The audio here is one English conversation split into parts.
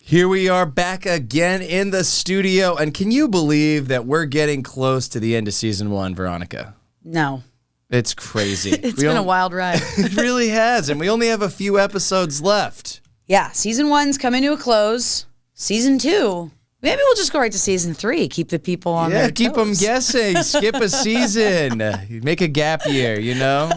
Here we are back again in the studio. And can you believe that we're getting close to the end of season 1, Veronica? No. It's crazy. It's been a wild ride. It really has. And we only have a few episodes left. Yeah, season 1's coming to a close. Season 2, maybe we'll just go right to season 3. Keep the people on their keep them toes. guessing. Skip a season. Make a gap year, you know?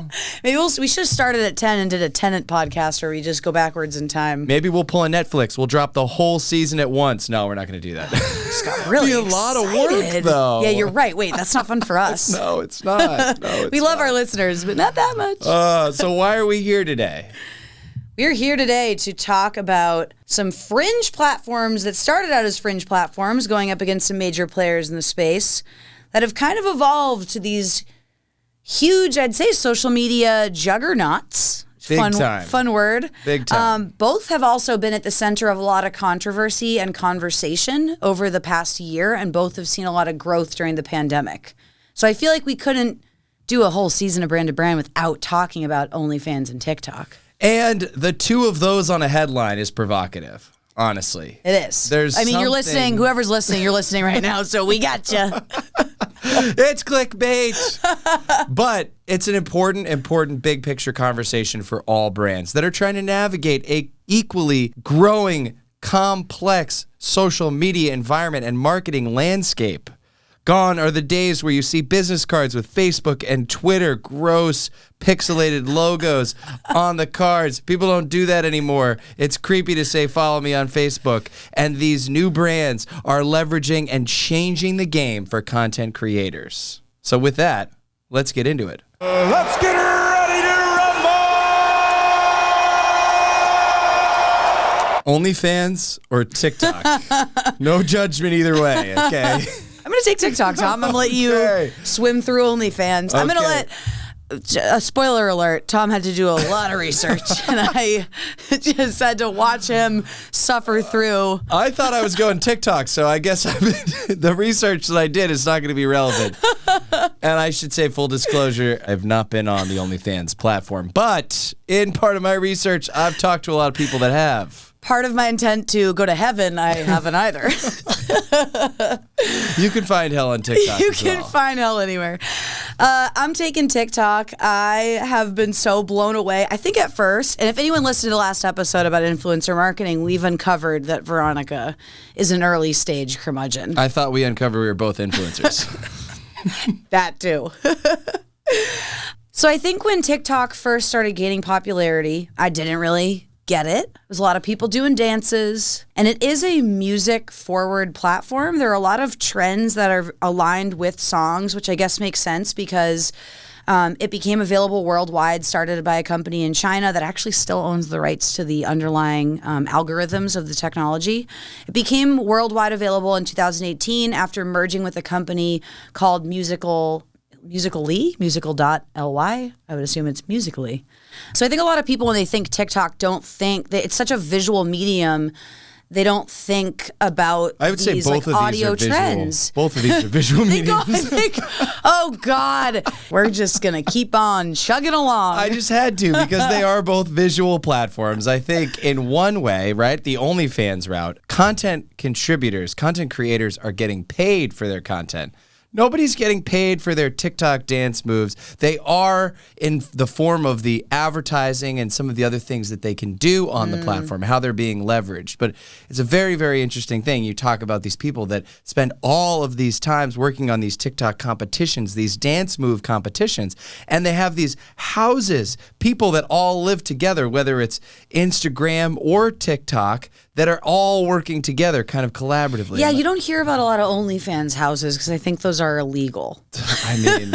Maybe we should have started at 10 and did a Tenant podcast where we just go backwards in time. Maybe we'll pull a Netflix. We'll drop the whole season at once. No, we're not going to do that. Just got really It'd be a lot of work, though. Yeah, you're right. Wait, that's not fun for us. No, it's not. No, we love our listeners, but not that much. So why are we here today? We're here today to talk about some fringe platforms that started out as fringe platforms going up against some major players in the space that have kind of evolved to these huge, I'd say, social media juggernauts. Big time. Fun word. Big time. Both have also been at the center of a lot of controversy and conversation over the past year, and both have seen a lot of growth during the pandemic. So I feel like we couldn't do a whole season of Brand to Brand without talking about OnlyFans and TikTok. And the two of those on a headline is provocative, honestly. It is. You're listening. Whoever's listening, you're listening right now, so we got you. It's clickbait. But it's an important big picture conversation for all brands that are trying to navigate a equally growing, complex social media environment and marketing landscape. Gone are the days where you see business cards with Facebook and Twitter, gross, pixelated logos on the cards. People don't do that anymore. It's creepy to say, follow me on Facebook. And these new brands are leveraging and changing the game for content creators. So with that, let's get into it. Let's get ready to rumble! OnlyFans or TikTok? No judgment either way, okay? I'm going to take TikTok, Tom. I'm going to let you swim through OnlyFans. I'm going to let... spoiler alert, Tom had to do a lot of research, and I just had to watch him suffer through. I thought I was going TikTok, so I guess the research that I did is not going to be relevant. And I should say, full disclosure, I've not been on the OnlyFans platform. But in part of my research, I've talked to a lot of people that have. Part of my intent to go to heaven, I haven't either. You can find hell on TikTok. You can find hell anywhere. I'm taking TikTok. I have been so blown away. I think at first, and if anyone listened to the last episode about influencer marketing, we've uncovered that Veronica is an early stage curmudgeon. I thought we uncovered we were both influencers. That too. So I think when TikTok first started gaining popularity, I didn't really get it. There's a lot of people doing dances, and it is a music-forward platform. There are a lot of trends that are aligned with songs, which I guess makes sense because it became available worldwide, started by a company in China that actually still owns the rights to the underlying algorithms of the technology. It became worldwide available in 2018 after merging with a company called Musical.ly. I would assume it's Musical.ly. So I think a lot of people, when they think TikTok, don't think that it's such a visual medium. They don't think about I would these, say both of audio these are trends. Visual. Both of these are visual mediums. Oh, God. We're just going to keep on chugging along. I just had to because they are both visual platforms. I think in one way, right, the OnlyFans route, content contributors, content creators are getting paid for their content. Nobody's getting paid for their TikTok dance moves. They are in the form of the advertising and some of the other things that they can do on the platform, how they're being leveraged. But it's a very, very interesting thing. You talk about these people that spend all of these times working on these TikTok competitions, these dance move competitions, and they have these houses, people that all live together, whether it's Instagram or TikTok, that are all working together kind of collaboratively. Yeah, you don't hear about a lot of OnlyFans houses because I think those are illegal. I mean,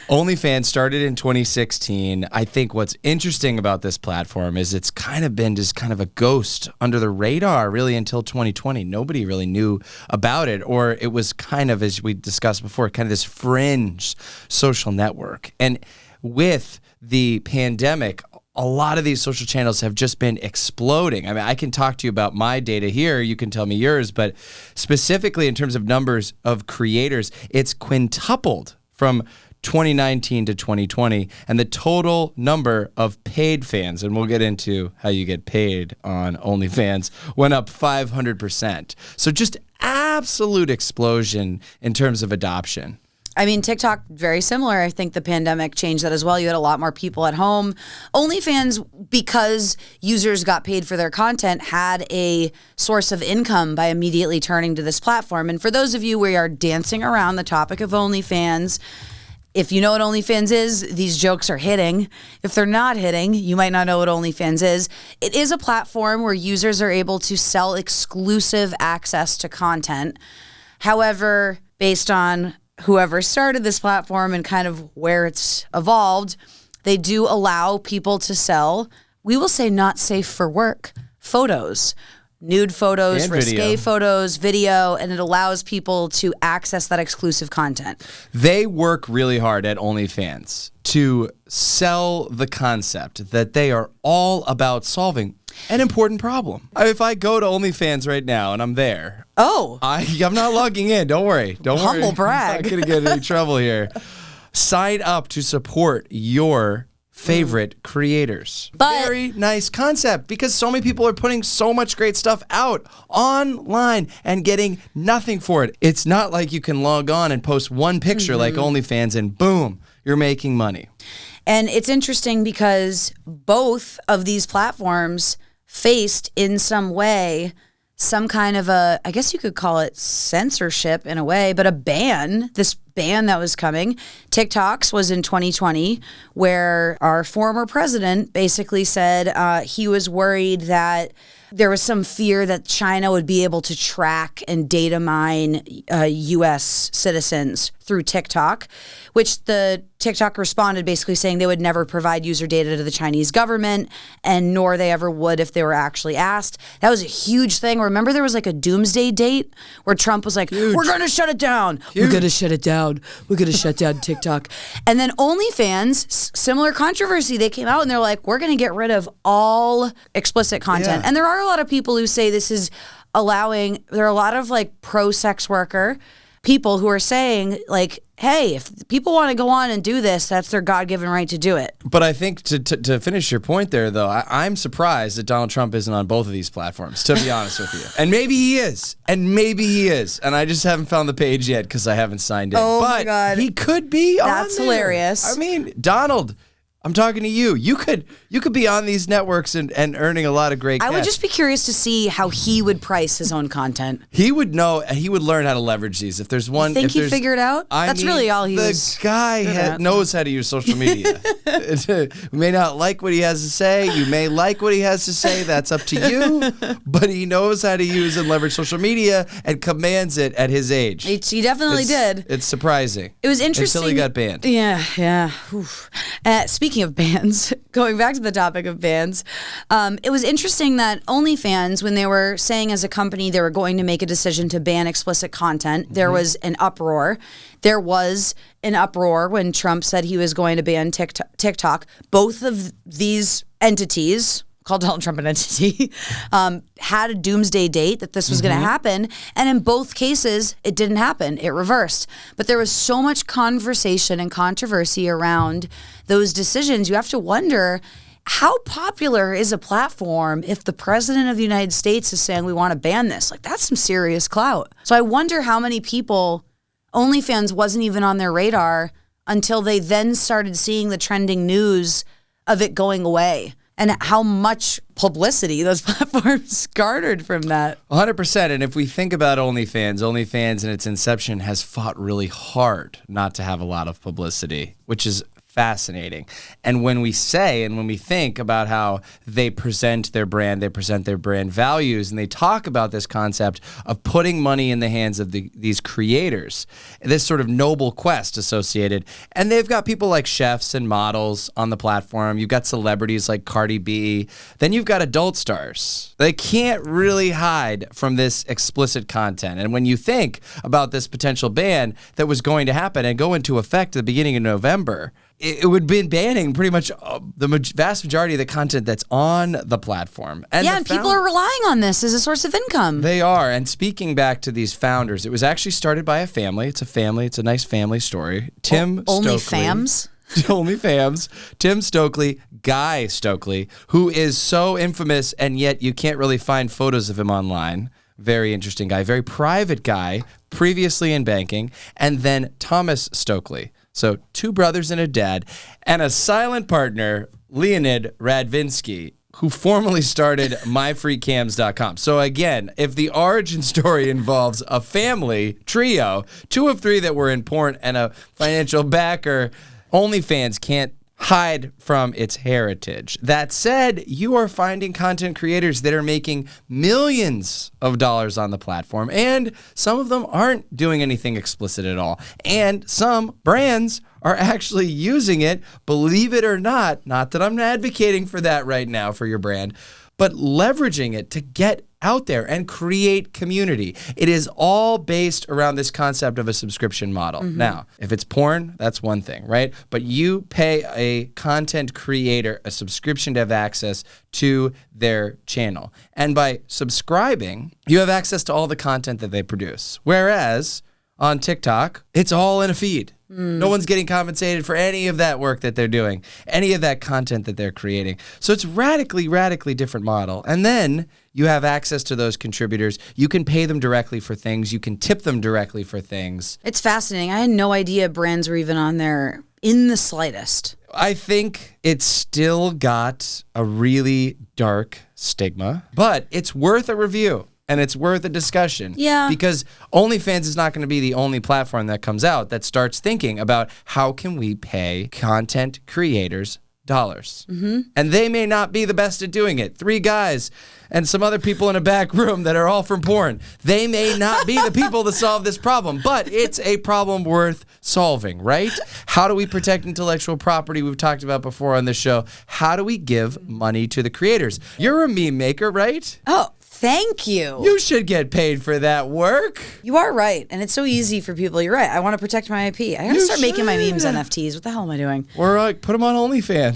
OnlyFans started in 2016. I think what's interesting about this platform is it's kind of been just kind of a ghost under the radar really until 2020. Nobody really knew about it, or it was kind of, as we discussed before, kind of this fringe social network. And with the pandemic, a lot of these social channels have just been exploding. I mean, I can talk to you about my data here. You can tell me yours. But specifically in terms of numbers of creators, it's quintupled from 2019 to 2020, and the total number of paid fans, and we'll get into how you get paid on OnlyFans, went up 500%. So just absolute explosion in terms of adoption. I mean, TikTok, very similar. I think the pandemic changed that as well. You had a lot more people at home. OnlyFans, because users got paid for their content, had a source of income by immediately turning to this platform. And for those of you we are dancing around the topic of OnlyFans, if you know what OnlyFans is, these jokes are hitting. If they're not hitting, you might not know what OnlyFans is. It is a platform where users are able to sell exclusive access to content. However, based on whoever started this platform and kind of where it's evolved, they do allow people to sell, we will say not safe for work, photos, nude photos, and risque video. photos, video, and it allows people to access that exclusive content. They work really hard at OnlyFans to sell the concept that they are all about solving an important problem. If I go to OnlyFans right now and I'm there, I'm not logging in. Don't worry. Don't worry. Humble brag. I'm not going to get in any trouble here. Sign up to support your favorite creators. But- very nice concept because so many people are putting so much great stuff out online and getting nothing for it. It's not like you can log on and post one picture like OnlyFans and boom, you're making money. And it's interesting because both of these platforms faced in some way some kind of a, I guess you could call it censorship in a way, but a ban, this ban that was coming. TikTok's was in 2020, where our former president basically said he was worried that there was some fear that China would be able to track and data mine U.S. citizens through TikTok, which the TikTok responded basically saying they would never provide user data to the Chinese government, and nor they ever would if they were actually asked. That was a huge thing. Remember there was like a doomsday date where Trump was like, we're going to shut it down. We're going to shut it down. We're going to shut down TikTok. And then OnlyFans, similar controversy, they came out and they're like, we're going to get rid of all explicit content. Yeah. And there are a lot of people who say this is allowing, there are a lot of like pro-sex worker people who are saying like, hey, if people want to go on and do this, that's their God-given right to do it. But I think to finish your point there, though, I'm surprised that Donald Trump isn't on both of these platforms, to be honest with you. And maybe he is. And I just haven't found the page yet because I haven't signed in. Oh, but my God. he could be on That's there. hilarious. I mean, Donald, I'm talking to you. You could be on these networks and earning a lot of great cash. I would just be curious to see how he would price his own content. He would know. He would learn how to leverage these. If there's one, Think he'd figure it out? That's really all he was The guy knows how to use social media. You may not like what he has to say. You may like what he has to say. That's up to you. But he knows how to use and leverage social media and commands it at his age. He definitely did. It's surprising. It was interesting. Until he got banned. Yeah. Speaking of bans, going back to the topic of bans, it was interesting that OnlyFans, when they were saying as a company they were going to make a decision to ban explicit content, there was an uproar. There was an uproar when Trump said he was going to ban TikTok. Both of these entities, called Donald Trump an entity, had a doomsday date that this was going to happen. And in both cases, it didn't happen. It reversed. But there was so much conversation and controversy around those decisions. You have to wonder, how popular is a platform if the president of the United States is saying we want to ban this? Like, that's some serious clout. So I wonder how many people OnlyFans wasn't even on their radar until they then started seeing the trending news of it going away, and how much publicity those platforms garnered from that. 100%. And if we think about OnlyFans in its inception has fought really hard not to have a lot of publicity, which is fascinating. And when we think about how they present their brand values, and they talk about this concept of putting money in the hands of these creators, this sort of noble quest associated. And they've got people like chefs and models on the platform. You've got celebrities like Cardi B. Then you've got adult stars. They can't really hide from this explicit content. And when you think about this potential ban that was going to happen and go into effect at the beginning of November, it would be banning pretty much the vast majority of the content that's on the platform. And people are relying on this as a source of income. They are. And speaking back to these founders, it was actually started by a family. It's a family. It's a nice family story. Tim Stokely. OnlyFans. Tim Stokely, Guy Stokely, who is so infamous, and yet you can't really find photos of him online. Very interesting guy. Very private guy, previously in banking. And then Thomas Stokely. So 2 brothers and a dad, and a silent partner, Leonid Radvinsky, who formerly started myfreecams.com. So again, if the origin story involves a family trio, 2 of 3 that were in porn, and a financial backer, OnlyFans can't hide from its heritage. That said, you are finding content creators that are making millions of dollars on the platform, and some of them aren't doing anything explicit at all. And some brands are actually using it, believe it or not that I'm advocating for that right now for your brand, but leveraging it to get out there and create community. It is all based around this concept of a subscription model. Now, if it's porn, that's one thing, right? But you pay a content creator a subscription to have access to their channel. And by subscribing, you have access to all the content that they produce. Whereas on TikTok, it's all in a feed. No one's getting compensated for any of that work that they're doing, any of that content that they're creating. So it's radically different model. And then you have access to those contributors. You can pay them directly for things. You can tip them directly for things. It's fascinating. I had no idea brands were even on there in the slightest. I think it's still got a really dark stigma, but it's worth a review. And it's worth a discussion. Yeah. Because OnlyFans is not going to be the only platform that comes out that starts thinking about how can we pay content creators dollars. And they may not be the best at doing it. 3 guys and some other people in a back room that are all from porn. They may not be the people to solve this problem, but it's a problem worth solving, right? How do we protect intellectual property? We've talked about before on this show. How do we give money to the creators? You're a meme maker, right? Oh, thank you. You should get paid for that work. You are right. And it's so easy for people. You're right. I want to protect my IP. I got to start making my memes NFTs. What the hell am I doing? Or like put them on OnlyFans.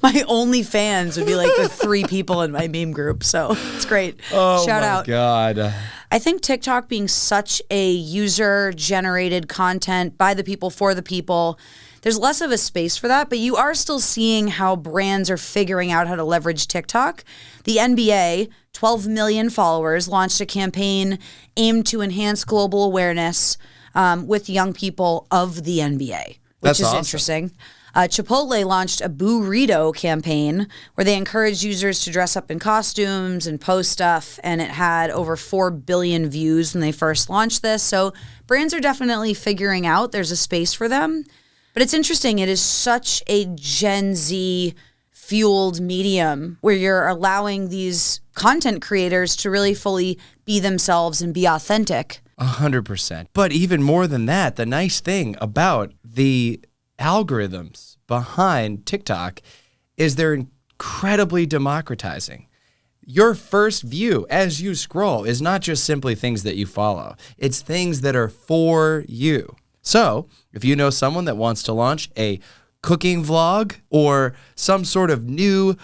My OnlyFans would be like the 3 people in my meme group. So it's great. Shout out. Oh, my God. I think TikTok being such a user-generated content by the people, for the people, there's less of a space for that, but you are still seeing how brands are figuring out how to leverage TikTok. The NBA, 12 million followers, launched a campaign aimed to enhance global awareness with young people of the NBA, which is interesting. Chipotle launched a burrito campaign where they encouraged users to dress up in costumes and post stuff, and it had over 4 billion views when they first launched this. So brands are definitely figuring out there's a space for them. But it's interesting. It is such a Gen Z fueled medium where you're allowing these content creators to really fully be themselves and be authentic. 100%. But even more than that, the nice thing about the algorithms behind TikTok is they're incredibly democratizing. Your first view as you scroll is not just simply things that you follow. It's things that are for you. So if you know someone that wants to launch a cooking vlog or some sort of new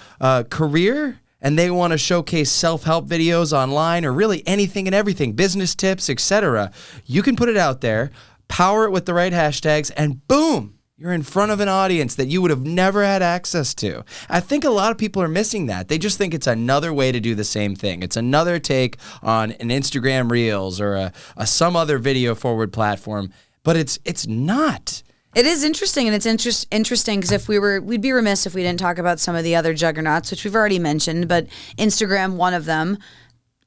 career, and they want to showcase self-help videos online or really anything and everything, business tips, etc., you can put it out there, power it with the right hashtags, and boom, you're in front of an audience that you would have never had access to. I think a lot of people are missing that. They just think it's another way to do the same thing. It's another take on an Instagram Reels or a some other video forward platform. But it's not. It is interesting, and it's interesting because we'd be remiss if we didn't talk about some of the other juggernauts, which we've already mentioned, but Instagram, one of them,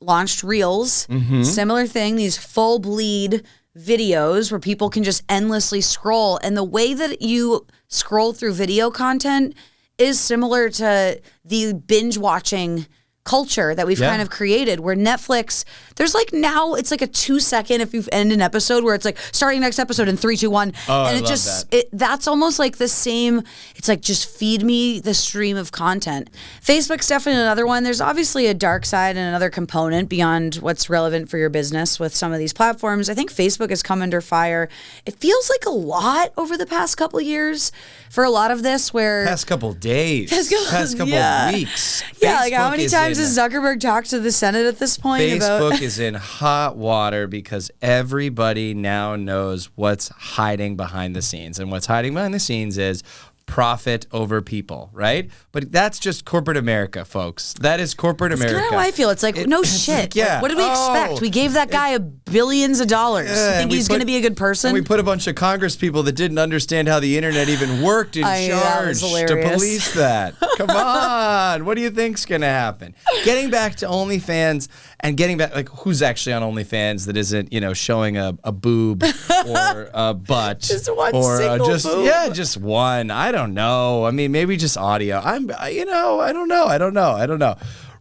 launched Reels. Similar thing, these full bleed videos where people can just endlessly scroll. And the way that you scroll through video content is similar to the binge watching culture that we've kind of created where Netflix, there's like now it's like a 2-second if you end an episode where it's like starting next episode in 3, 2, 1. Oh, and I it love just, that. that's almost like the same. It's like just feed me the stream of content. Facebook's definitely another one. There's obviously a dark side and another component beyond what's relevant for your business with some of these platforms. I think Facebook has come under fire. It feels like a lot over the past couple of years for a lot of this where... Past couple days. Past couple weeks. Yeah, like how many Facebook times has Zuckerberg talked to the Senate at this point Facebook is in hot water because everybody now knows what's hiding behind the scenes. And what's hiding behind the scenes is profit over people, right? But that's just corporate America, folks. That is corporate America. That's kind of how I feel. It's like, no shit. Yeah. Like, what did we expect? We gave that guy billions of dollars. You think he's going to be a good person? And we put a bunch of Congress people that didn't understand how the internet even worked in charge to police that. Come on. What do you think's going to happen? Getting back to OnlyFans and getting back, like, who's actually on OnlyFans that isn't, showing a boob or a butt? Just one single boob. Yeah, just one. I don't know. I mean, maybe just audio. I don't know.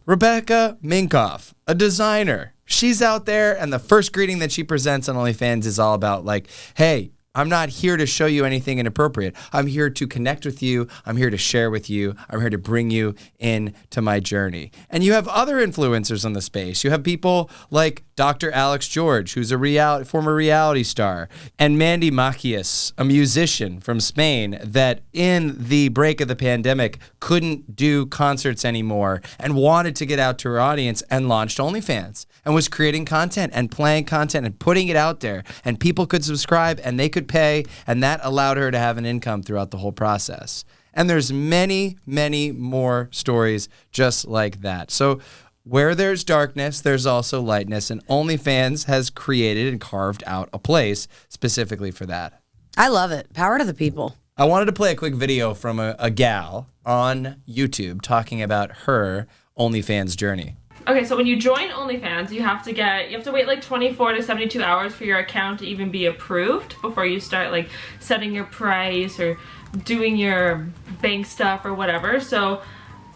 Rebecca Minkoff, a designer. She's out there, and the first greeting that she presents on OnlyFans is all about like, hey, I'm not here to show you anything inappropriate. I'm here to connect with you. I'm here to share with you. I'm here to bring you into my journey. And you have other influencers on the space. You have people like Dr. Alex George, who's a former reality star, and Mandy Macias, a musician from Spain that in the break of the pandemic couldn't do concerts anymore and wanted to get out to her audience and launched OnlyFans and was creating content and playing content and putting it out there. And people could subscribe and they could pay, and that allowed her to have an income throughout the whole process. And there's many, many more stories just like that. So where there's darkness, there's also lightness, and OnlyFans has created and carved out a place specifically for that. I love it. Power to the people. I wanted to play a quick video from a gal on YouTube talking about her OnlyFans journey. Okay, so when you join OnlyFans, you have to wait like 24 to 72 hours for your account to even be approved before you start like setting your price or doing your bank stuff or whatever. So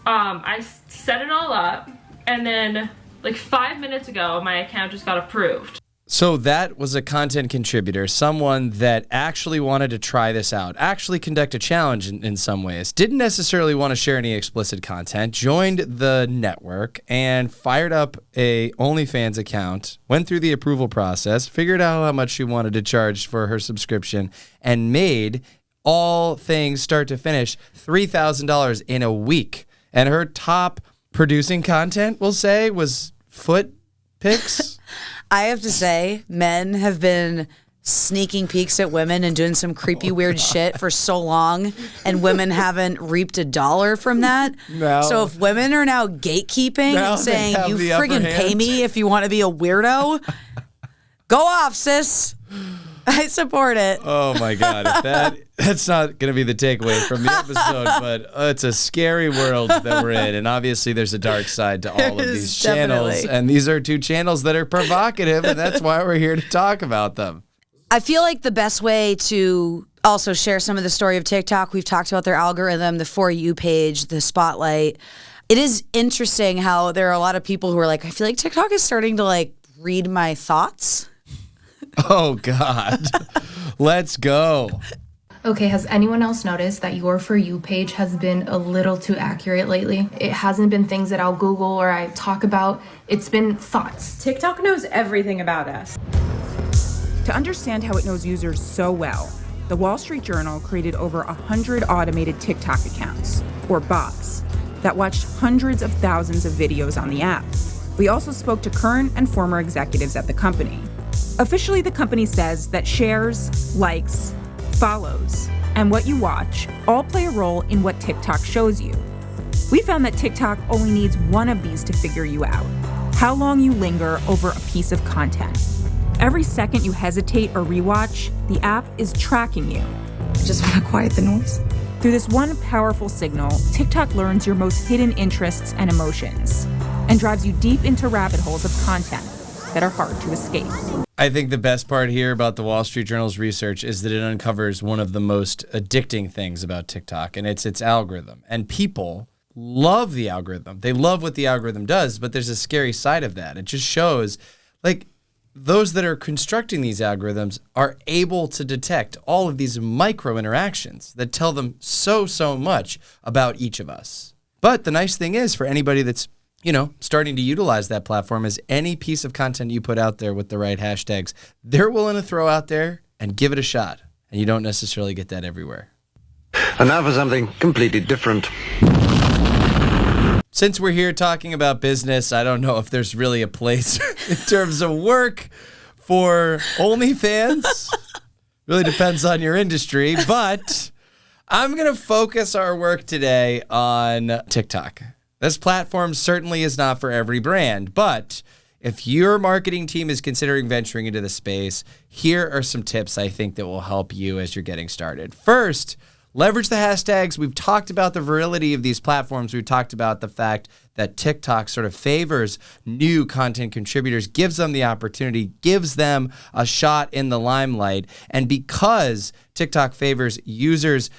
I set it all up, and then like 5 minutes ago, my account just got approved. So that was a content contributor, someone that actually wanted to try this out, actually conduct a challenge in some ways, didn't necessarily want to share any explicit content, joined the network and fired up a OnlyFans account, went through the approval process, figured out how much she wanted to charge for her subscription, and made all things start to finish $3,000 in a week. And her top producing content, we'll say, was foot pics. I have to say, men have been sneaking peeks at women and doing some creepy, weird shit for so long, and women haven't reaped a dollar from that. No. So if women are now gatekeeping Now and saying, they have you the upper friggin' pay hand." me if you want to be a weirdo, go off, sis. I support it. Oh my God. That's not going to be the takeaway from the episode, but it's a scary world that we're in. And obviously there's a dark side to all of these channels. Definitely. And these are two channels that are provocative, and that's why we're here to talk about them. I feel like the best way to also share some of the story of TikTok, we've talked about their algorithm, the For You page, the spotlight. It is interesting how there are a lot of people who are like, I feel like TikTok is starting to like read my thoughts. Oh God. Let's go. Okay, has anyone else noticed that your For You page has been a little too accurate lately? It hasn't been things that I'll Google or I talk about. It's been thoughts. TikTok knows everything about us. To understand how it knows users so well, the Wall Street Journal created over 100 automated TikTok accounts, or bots, that watched hundreds of thousands of videos on the app. We also spoke to current and former executives at the company. Officially, the company says that shares, likes, follows, and what you watch all play a role in what TikTok shows you. We found that TikTok only needs one of these to figure you out: how long you linger over a piece of content. Every second you hesitate or rewatch, the app is tracking you. I just want to quiet the noise. Through this one powerful signal, TikTok learns your most hidden interests and emotions and drives you deep into rabbit holes of content that are hard to escape. I think the best part here about the Wall Street Journal's research is that it uncovers one of the most addicting things about TikTok, and it's its algorithm. And people love the algorithm. They love what the algorithm does, but there's a scary side of that. It just shows, like, those that are constructing these algorithms are able to detect all of these micro interactions that tell them so much about each of us. But the nice thing is, for anybody that's, starting to utilize that platform, is any piece of content you put out there with the right hashtags, they're willing to throw out there and give it a shot. And you don't necessarily get that everywhere. And now for something completely different. Since we're here talking about business, I don't know if there's really a place in terms of work for OnlyFans. Really depends on your industry, but I'm going to focus our work today on TikTok. This platform certainly is not for every brand, but if your marketing team is considering venturing into the space, here are some tips I think that will help you as you're getting started. First, leverage the hashtags. We've talked about the virility of these platforms. We've talked about the fact that TikTok sort of favors new content contributors, gives them the opportunity, gives them a shot in the limelight. And because TikTok favors users'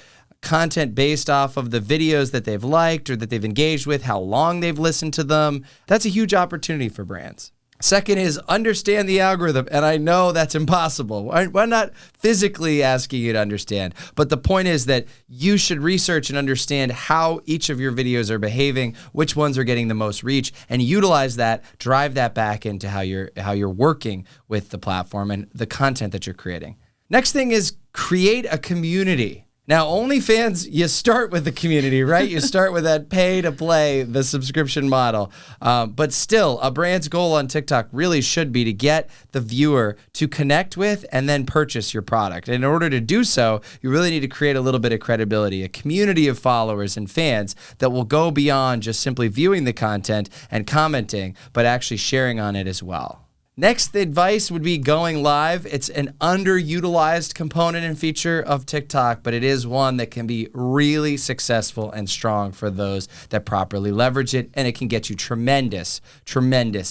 content based off of the videos that they've liked or that they've engaged with, how long they've listened to them, that's a huge opportunity for brands. Second is understand the algorithm. And I know that's impossible. I'm not physically asking you to understand. But the point is that you should research and understand how each of your videos are behaving, which ones are getting the most reach, and utilize that, drive that back into how you're working with the platform and the content that you're creating. Next thing is create a community. Now, OnlyFans, you start with the community, right? You start with that pay to play, the subscription model. But still, a brand's goal on TikTok really should be to get the viewer to connect with and then purchase your product. And in order to do so, you really need to create a little bit of credibility, a community of followers and fans that will go beyond just simply viewing the content and commenting, but actually sharing on it as well. Next advice would be going live. It's an underutilized component and feature of TikTok, but it is one that can be really successful and strong for those that properly leverage it, and it can get you tremendous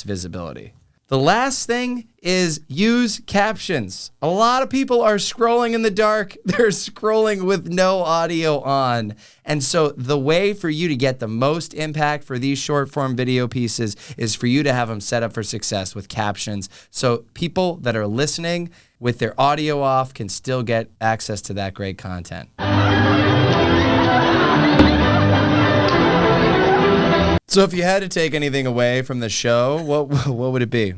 visibility. The last thing is use captions. A lot of people are scrolling in the dark. They're scrolling with no audio on. And so the way for you to get the most impact for these short form video pieces is for you to have them set up for success with captions. So people that are listening with their audio off can still get access to that great content. So if you had to take anything away from the show, what would it be?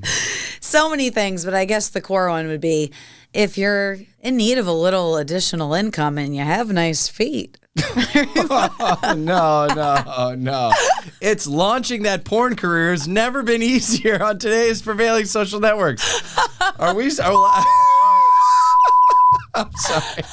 So many things, but I guess the core one would be if you're in need of a little additional income and you have nice feet. No. It's launching that porn career has never been easier on today's prevailing social networks. I'm sorry.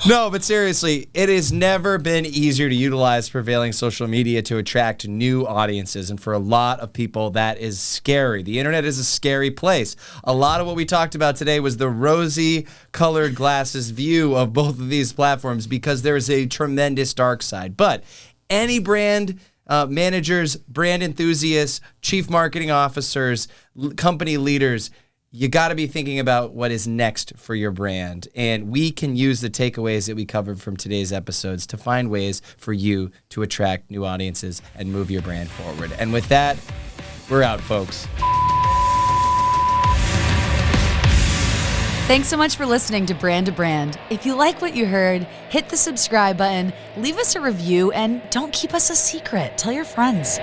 No, but seriously, it has never been easier to utilize prevailing social media to attract new audiences. And for a lot of people, that is scary. The internet is a scary place. A lot of what we talked about today was the rosy colored glasses view of both of these platforms because there is a tremendous dark side. But any brand managers, brand enthusiasts, chief marketing officers, company leaders, you got to be thinking about what is next for your brand. And we can use the takeaways that we covered from today's episodes to find ways for you to attract new audiences and move your brand forward. And with that, we're out, folks. Thanks so much for listening to Brand to Brand. If you like what you heard, hit the subscribe button, leave us a review, and don't keep us a secret. Tell your friends.